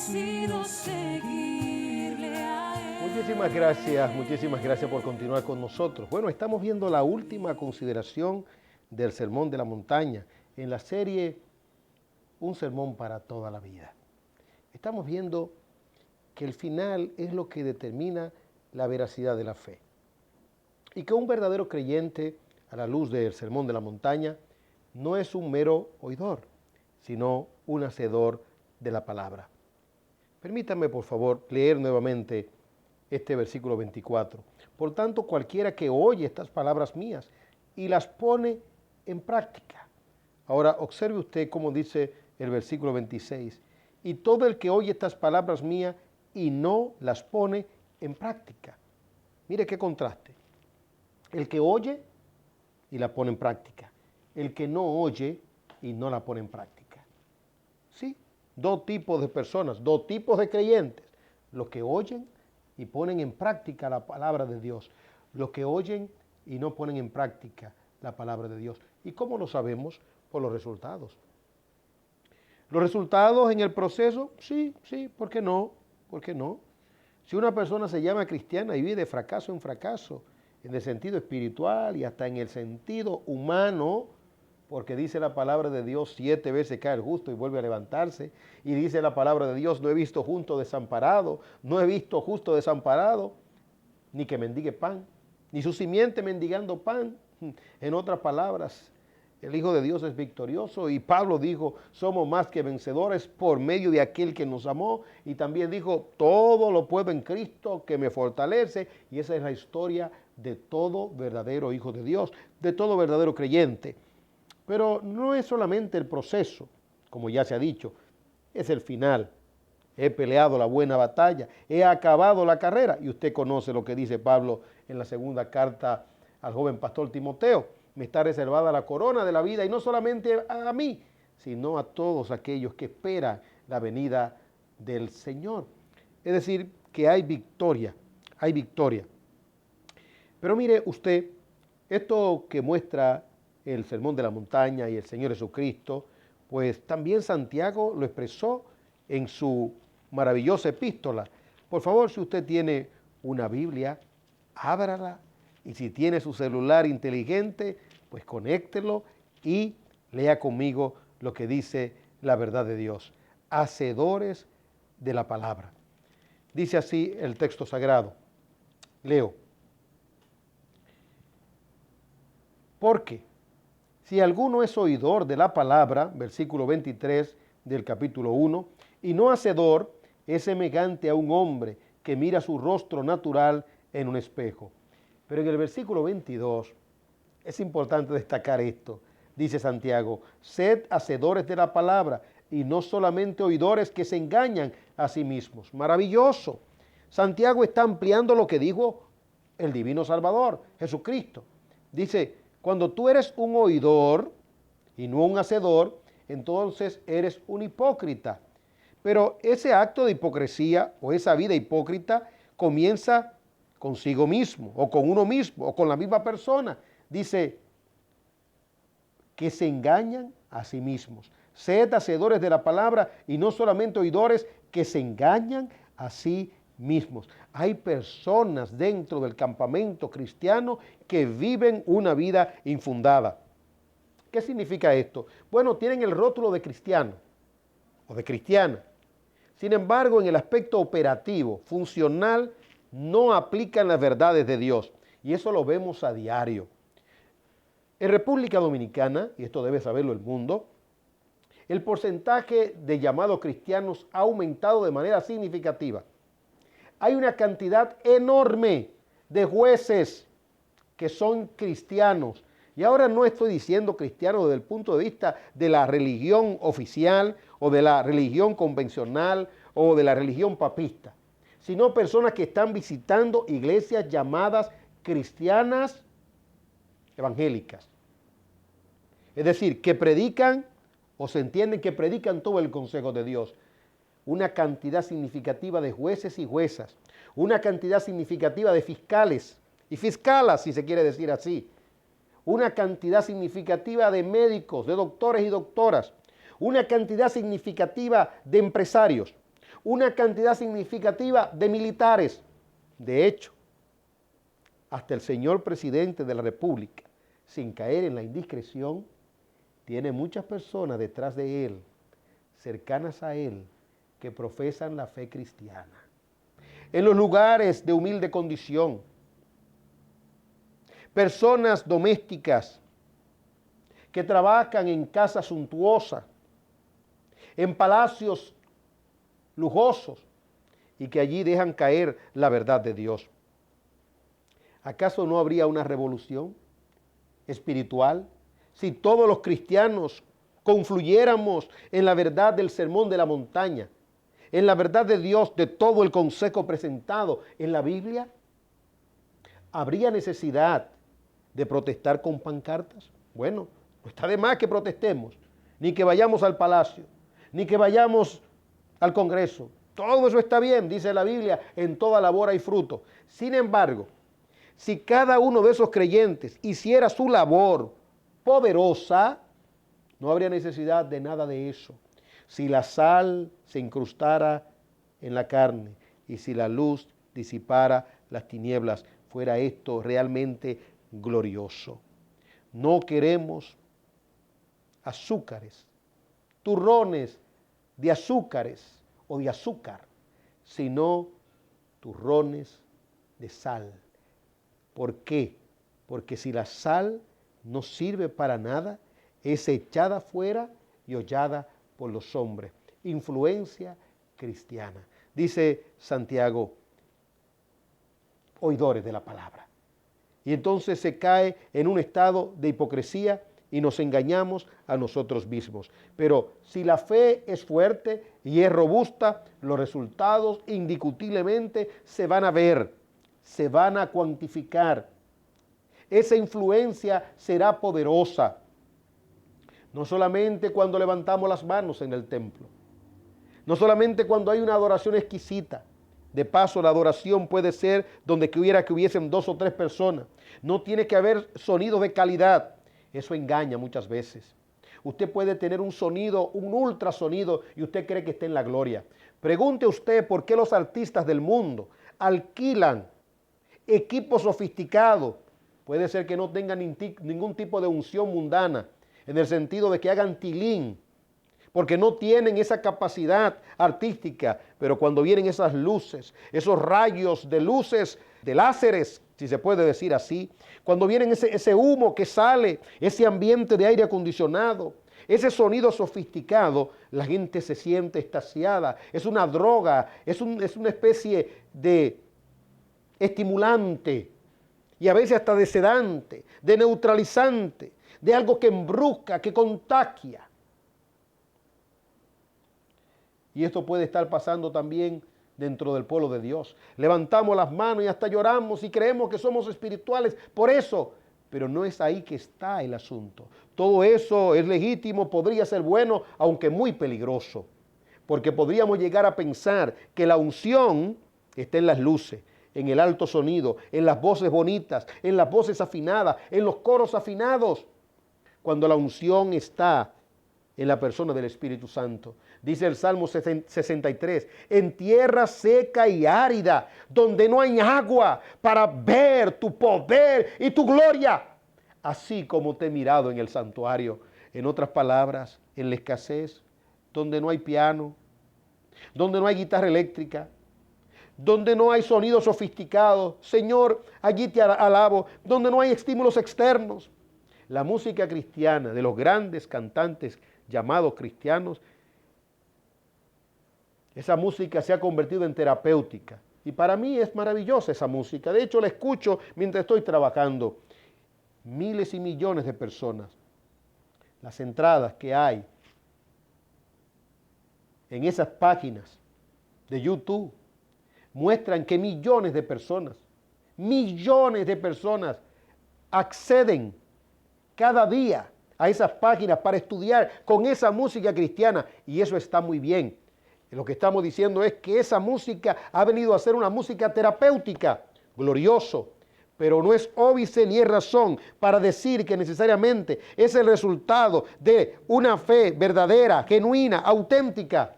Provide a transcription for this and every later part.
decido seguirle a Él. Muchísimas gracias por continuar con nosotros. Bueno, estamos viendo la última consideración del Sermón de la Montaña en la serie Un Sermón para toda la vida. Estamos viendo que el final es lo que determina la veracidad de la fe y que un verdadero creyente, a la luz del Sermón de la Montaña, no es un mero oidor, sino un hacedor de la palabra. Permítanme, por favor, leer nuevamente este versículo 24. Por tanto, cualquiera que oye estas palabras mías y las pone en práctica. Ahora, observe usted cómo dice el versículo 26. Y todo el que oye estas palabras mías y no las pone en práctica. Mire qué contraste. El que oye y la pone en práctica. El que no oye y no la pone en práctica. Sí, dos tipos de personas, dos tipos de creyentes. Los que oyen y ponen en práctica la palabra de Dios. Los que oyen y no ponen en práctica la palabra de Dios. ¿Y cómo lo sabemos? Por los resultados. ¿Los resultados en el proceso? Sí, ¿por qué no? ¿Por qué no? Si una persona se llama cristiana y vive de fracaso en fracaso, en el sentido espiritual y hasta en el sentido humano, porque dice la palabra de Dios, 7 veces cae el justo y vuelve a levantarse, y dice la palabra de Dios, no he visto justo desamparado, no he visto justo desamparado, ni que mendigue pan, ni su simiente mendigando pan. En otras palabras, el Hijo de Dios es victorioso y Pablo dijo, somos más que vencedores por medio de aquel que nos amó, y también dijo, todo lo puedo en Cristo que me fortalece, y esa es la historia de todo verdadero Hijo de Dios, de todo verdadero creyente. Pero no es solamente el proceso, como ya se ha dicho, es el final. He peleado la buena batalla, he acabado la carrera, y usted conoce lo que dice Pablo en la segunda carta al joven pastor Timoteo. Me está reservada la corona de la vida, y no solamente a mí, sino a todos aquellos que esperan la venida del Señor. Es decir, que hay victoria, hay victoria. Pero mire usted, esto que muestra el Sermón de la Montaña y el Señor Jesucristo, pues también Santiago lo expresó en su maravillosa epístola. Por favor, si usted tiene una Biblia, ábrala, y si tiene su celular inteligente, pues conéctelo y lea conmigo lo que dice la verdad de Dios. Hacedores de la palabra. Dice así el texto sagrado. Leo. Porque si alguno es oidor de la palabra, versículo 23 del capítulo 1, y no hacedor, es semejante a un hombre que mira su rostro natural en un espejo. Pero en el versículo 22 es importante destacar esto. Dice Santiago, sed hacedores de la palabra y no solamente oidores que se engañan a sí mismos. Maravilloso. Santiago está ampliando lo que dijo el divino Salvador, Jesucristo. Dice, cuando tú eres un oidor y no un hacedor, entonces eres un hipócrita. Pero ese acto de hipocresía o esa vida hipócrita comienza consigo mismo o con uno mismo o con la misma persona. Dice que se engañan a sí mismos. Sed hacedores de la palabra y no solamente oidores que se engañan a sí mismos. Hay personas dentro del campamento cristiano que viven una vida infundada. ¿Qué significa esto? Bueno, tienen el rótulo de cristiano o de cristiana. Sin embargo, en el aspecto operativo, funcional, no aplican las verdades de Dios. Y eso lo vemos a diario. En República Dominicana, y esto debe saberlo el mundo, el porcentaje de llamados cristianos ha aumentado de manera significativa. Hay una cantidad enorme de jueces que son cristianos. Y ahora no estoy diciendo cristianos desde el punto de vista de la religión oficial o de la religión convencional o de la religión papista, sino personas que están visitando iglesias llamadas cristianas evangélicas. Es decir, que predican o se entienden que predican todo el consejo de Dios. Una cantidad significativa de jueces y juezas, una cantidad significativa de fiscales y fiscalas, si se quiere decir así, una cantidad significativa de médicos, de doctores y doctoras, una cantidad significativa de empresarios, una cantidad significativa de militares. De hecho, hasta el señor presidente de la República, sin caer en la indiscreción, tiene muchas personas detrás de él, cercanas a él, que profesan la fe cristiana. En los lugares de humilde condición, personas domésticas que trabajan en casas suntuosas, en palacios lujosos y que allí dejan caer la verdad de Dios. ¿Acaso no habría una revolución espiritual si todos los cristianos confluyéramos en la verdad del Sermón de la Montaña, en la verdad de Dios, de todo el consejo presentado en la Biblia? ¿Habría necesidad de protestar con pancartas? Bueno, no está de más que protestemos, ni que vayamos al palacio, ni que vayamos al Congreso. Todo eso está bien, dice la Biblia, en toda labor hay fruto. Sin embargo, si cada uno de esos creyentes hiciera su labor poderosa, no habría necesidad de nada de eso. Si la sal se incrustara en la carne y si la luz disipara las tinieblas, fuera esto realmente glorioso. No queremos azúcares, turrones de azúcares o de azúcar, sino turrones de sal. ¿Por qué? Porque si la sal no sirve para nada, es echada fuera y hollada por los hombres. Influencia cristiana. Dice Santiago, oidores de la palabra. Y entonces se cae en un estado de hipocresía y nos engañamos a nosotros mismos. Pero si la fe es fuerte y es robusta, los resultados indiscutiblemente se van a ver, se van a cuantificar. Esa influencia será poderosa. No solamente cuando levantamos las manos en el templo, no solamente cuando hay una adoración exquisita. De paso, la adoración puede ser donde quiera que hubiesen 2 o 3 personas. No tiene que haber sonidos de calidad. Eso engaña muchas veces. Usted puede tener un sonido, un ultrasonido, y usted cree que está en la gloria. Pregunte usted por qué los artistas del mundo alquilan equipos sofisticados. Puede ser que no tengan ningún tipo de unción mundana, en el sentido de que hagan tilín, porque no tienen esa capacidad artística, pero cuando vienen esas luces, esos rayos de luces, de láseres, si se puede decir así, cuando vienen ese humo que sale, ese ambiente de aire acondicionado, ese sonido sofisticado, la gente se siente extasiada, es una droga, es una especie de estimulante y a veces hasta de sedante, de neutralizante, de algo que embrusca, que contagia. Y esto puede estar pasando también dentro del pueblo de Dios. Levantamos las manos y hasta lloramos y creemos que somos espirituales por eso, pero no es ahí que está el asunto. Todo eso es legítimo, podría ser bueno, aunque muy peligroso, porque podríamos llegar a pensar que la unción está en las luces, en el alto sonido, en las voces bonitas, en las voces afinadas, en los coros afinados, cuando la unción está en la persona del Espíritu Santo. Dice el Salmo 63, en tierra seca y árida, donde no hay agua para ver tu poder y tu gloria, así como te he mirado en el santuario. En otras palabras, en la escasez, donde no hay piano, donde no hay guitarra eléctrica, donde no hay sonidos sofisticados, Señor, allí te alabo, donde no hay estímulos externos. La música cristiana de los grandes cantantes llamados cristianos, esa música se ha convertido en terapéutica. Y para mí es maravillosa esa música. De hecho, la escucho mientras estoy trabajando. Miles y millones de personas. Las entradas que hay en esas páginas de YouTube muestran que millones de personas acceden cada día a esas páginas para estudiar con esa música cristiana, y eso está muy bien. Lo que estamos diciendo es que esa música ha venido a ser una música terapéutica, glorioso, pero no es óbice ni es razón para decir que necesariamente es el resultado de una fe verdadera, genuina, auténtica.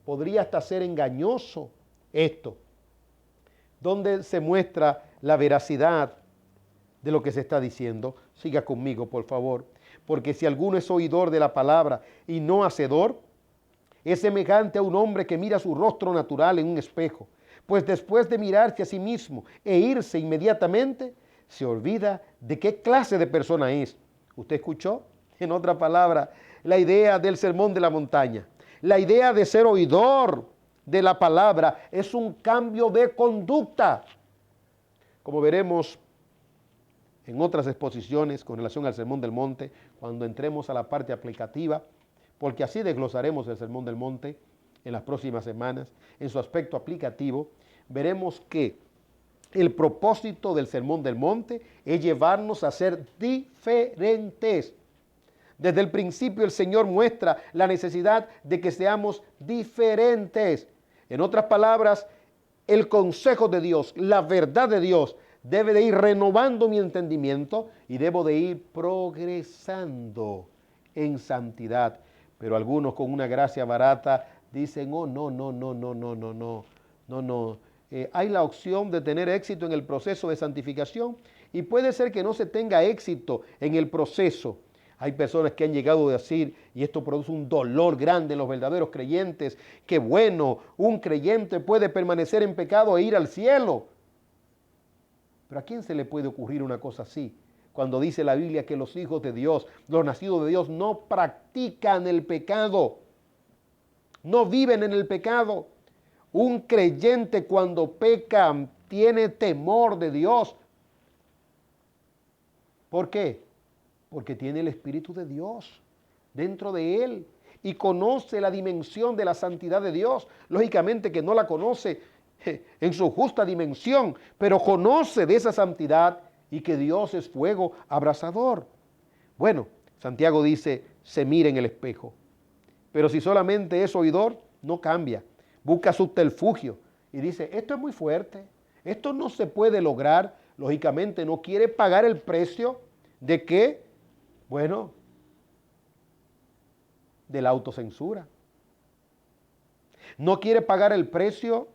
podría hasta ser engañoso esto, donde se muestra la veracidad de lo que se está diciendo. Siga conmigo, por favor. Porque si alguno es oidor de la palabra y no hacedor, es semejante a un hombre que mira su rostro natural en un espejo, pues después de mirarse a sí mismo e irse inmediatamente, se olvida de qué clase de persona es. ¿Usted escuchó? En otra palabra, la idea del sermón de la montaña, la idea de ser oidor de la palabra es un cambio de conducta. Como veremos en otras exposiciones con relación al Sermón del Monte, cuando entremos a la parte aplicativa, porque así desglosaremos el Sermón del Monte en las próximas semanas, en su aspecto aplicativo, veremos que el propósito del Sermón del Monte es llevarnos a ser diferentes. Desde el principio el Señor muestra la necesidad de que seamos diferentes. En otras palabras, el consejo de Dios, la verdad de Dios, debe de ir renovando mi entendimiento y debo de ir progresando en santidad. Pero algunos con una gracia barata dicen, oh, no. Hay la opción de tener éxito en el proceso de santificación y puede ser que no se tenga éxito en el proceso. Hay personas que han llegado a decir, y esto produce un dolor grande en los verdaderos creyentes, que bueno, un creyente puede permanecer en pecado e ir al cielo. Pero ¿a quién se le puede ocurrir una cosa así? Cuando dice la Biblia que los hijos de Dios, los nacidos de Dios, no practican el pecado, no viven en el pecado. Un creyente cuando peca tiene temor de Dios. ¿Por qué? Porque tiene el Espíritu de Dios dentro de él y conoce la dimensión de la santidad de Dios. Lógicamente que no la conoce en su justa dimensión, pero conoce de esa santidad y que Dios es fuego abrasador. Bueno, Santiago dice, se mira en el espejo, pero si solamente es oidor, no cambia, busca subterfugio y dice, esto es muy fuerte, esto no se puede lograr, lógicamente no quiere pagar el precio de qué, bueno, de la autocensura. No quiere pagar el precio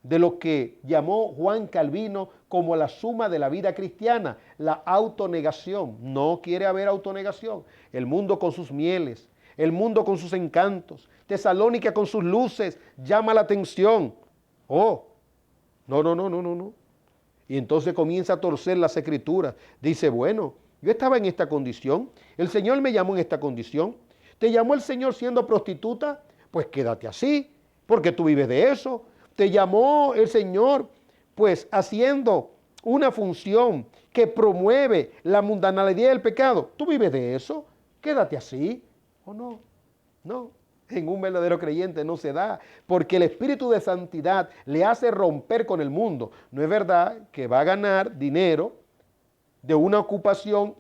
de lo que llamó Juan Calvino como la suma de la vida cristiana, la autonegación. No quiere haber autonegación. El mundo con sus mieles, el mundo con sus encantos, Tesalónica con sus luces, llama la atención. Oh, no. Y entonces comienza a torcer las escrituras. Dice, bueno, yo estaba en esta condición, el Señor me llamó en esta condición. ¿Te llamó el Señor siendo prostituta? Pues quédate así, porque tú vives de eso. Te llamó el Señor, pues haciendo una función que promueve la mundanalidad del pecado. ¿Tú vives de eso? Quédate así. ¿O no? No. En un verdadero creyente no se da, porque el espíritu de santidad le hace romper con el mundo. No es verdad que va a ganar dinero de una ocupación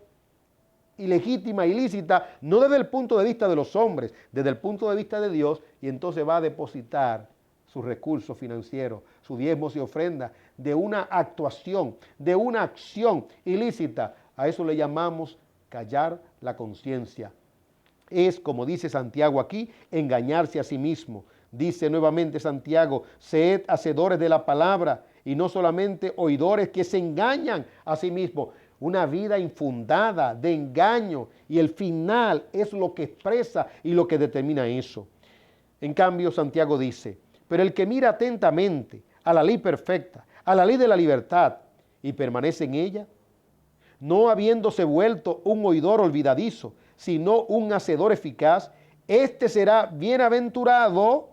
ilegítima, ilícita, no desde el punto de vista de los hombres, desde el punto de vista de Dios, y entonces va a depositar sus recursos financieros, sus diezmos y ofrendas, de una actuación, de una acción ilícita. A eso le llamamos callar la conciencia. Es, como dice Santiago aquí, engañarse a sí mismo. Dice nuevamente Santiago, sed hacedores de la palabra y no solamente oidores que se engañan a sí mismos. Una vida infundada de engaño y el final es lo que expresa y lo que determina eso. En cambio, Santiago dice, pero el que mira atentamente a la ley perfecta, a la ley de la libertad y permanece en ella, no habiéndose vuelto un oidor olvidadizo, sino un hacedor eficaz, este será bienaventurado,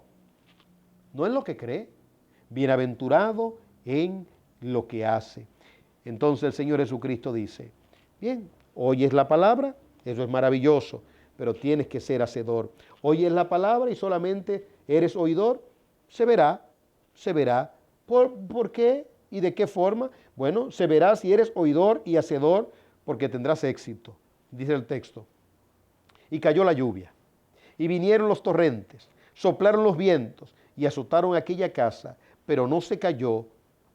no en lo que cree, bienaventurado en lo que hace. Entonces el Señor Jesucristo dice, bien, oyes la palabra, eso es maravilloso, pero tienes que ser hacedor. Oyes la palabra y solamente eres oidor, se verá. ¿Por qué y de qué forma? Bueno, se verá si eres oidor y hacedor, porque tendrás éxito, dice el texto. Y cayó la lluvia, y vinieron los torrentes, soplaron los vientos y azotaron aquella casa, pero no se cayó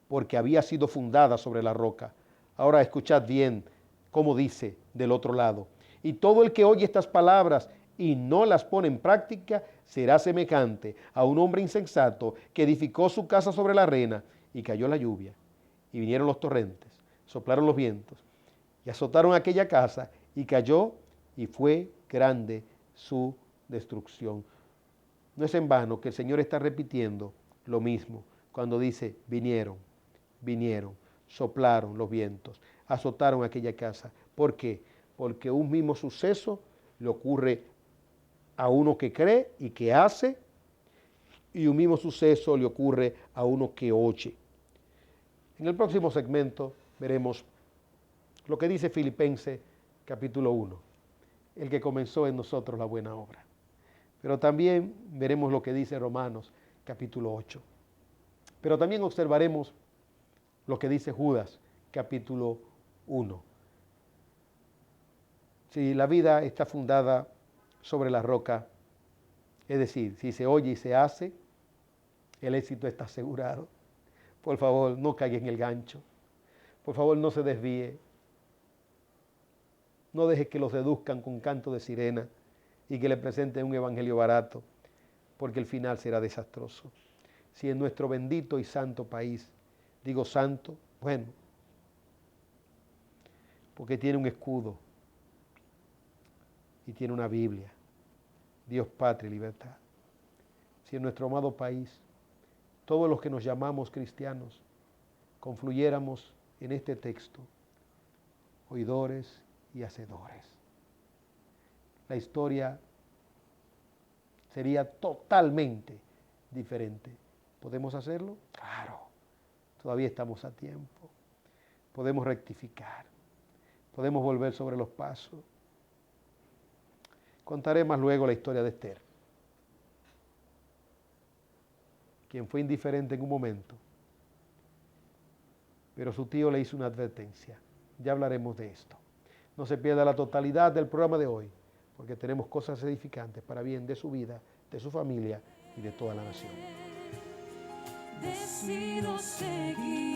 porque había sido fundada sobre la roca. Ahora escuchad bien cómo dice del otro lado. Y todo el que oye estas palabras y no las pone en práctica, será semejante a un hombre insensato que edificó su casa sobre la arena y cayó la lluvia y vinieron los torrentes, soplaron los vientos y azotaron aquella casa y cayó y fue grande su destrucción. No es en vano que el Señor está repitiendo lo mismo cuando dice vinieron, soplaron los vientos, azotaron aquella casa. ¿Por qué? Porque un mismo suceso le ocurre a uno que cree y que hace, y un mismo suceso le ocurre a uno que oye. En el próximo segmento veremos lo que dice Filipenses capítulo 1, el que comenzó en nosotros la buena obra. Pero también veremos lo que dice Romanos capítulo 8. Pero también observaremos lo que dice Judas capítulo 1. Si la vida está fundada sobre la roca, es decir, si se oye y se hace, el éxito está asegurado. Por favor, no caiga en el gancho. Por favor, no se desvíe. No deje que lo seduzcan con canto de sirena y que le presenten un evangelio barato, porque el final será desastroso. Si en nuestro bendito y santo país, digo santo, bueno, porque tiene un escudo y tiene una Biblia, Dios, patria y libertad. Si en nuestro amado país, todos los que nos llamamos cristianos, confluyéramos en este texto, oidores y hacedores, la historia sería totalmente diferente. ¿Podemos hacerlo? Claro, todavía estamos a tiempo. Podemos rectificar, podemos volver sobre los pasos. Contaré más luego la historia de Esther, quien fue indiferente en un momento, pero su tío le hizo una advertencia. Ya hablaremos de esto. No se pierda la totalidad del programa de hoy, porque tenemos cosas edificantes para bien de su vida, de su familia y de toda la nación. Decido seguir.